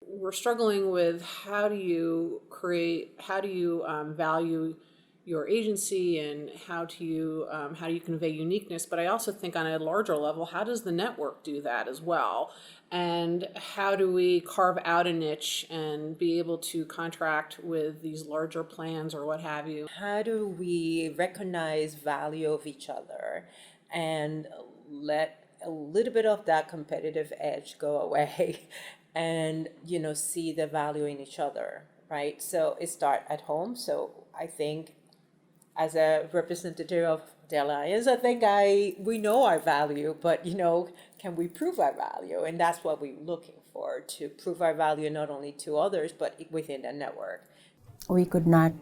we're struggling with how do you value your agency, and how do you convey uniqueness. But I also think on a larger level, how does the network do that as well? And how do we carve out a niche and be able to contract with these larger plans or what have you? How do we recognize value of each other and let a little bit of that competitive edge go away and see the value in each other, right? So it starts at home. So I think as a representative of the Alliance, I think we know our value, but can we prove our value? And that's what we're looking for, to prove our value not only to others but within the network. We could not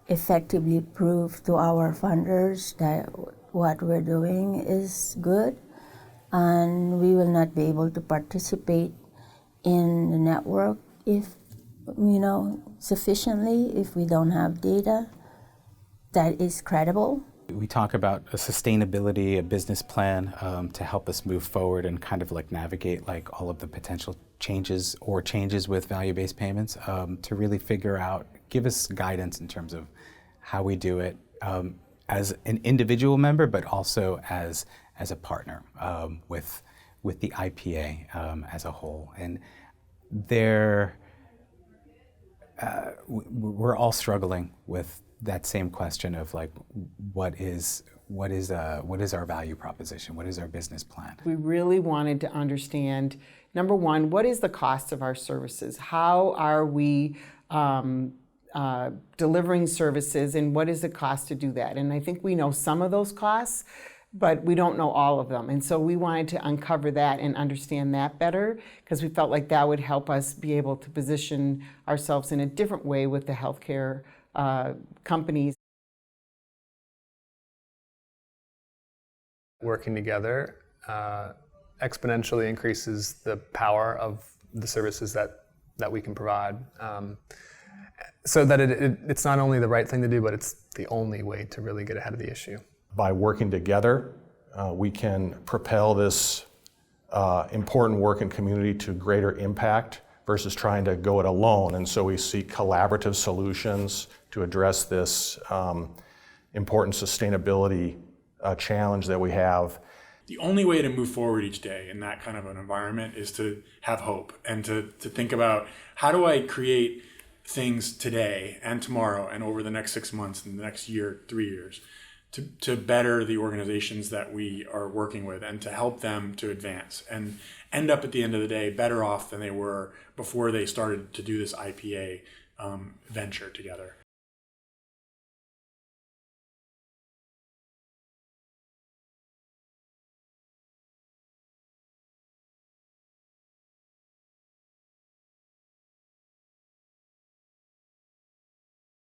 effectively prove to our funders that what we're doing is good, and we will not be able to participate in the network if sufficiently if we don't have data that is credible. We talk about a sustainability, a business plan to help us move forward and kind of like navigate like all of the potential changes with value-based payments to really figure out, give us guidance in terms of how we do it as an individual member, but also as a partner with the IPA as a whole. And we're all struggling with that same question of like, what is our value proposition? What is our business plan? We really wanted to understand, number one, what is the cost of our services? How are we delivering services, and what is the cost to do that? And I think we know some of those costs, but we don't know all of them. And so we wanted to uncover that and understand that better, because we felt like that would help us be able to position ourselves in a different way with the healthcare companies. Working together exponentially increases the power of the services that we can provide, so that it's not only the right thing to do, but it's the only way to really get ahead of the issue. By working together, we can propel this important work in community to greater impact versus trying to go it alone. And so we seek collaborative solutions to address this important sustainability challenge that we have. The only way to move forward each day in that kind of an environment is to have hope and to think about, how do I create things today and tomorrow and over the next 6 months and the next year, 3 years, to better the organizations that we are working with and to help them to advance and end up at the end of the day better off than they were before they started to do this IPA venture together.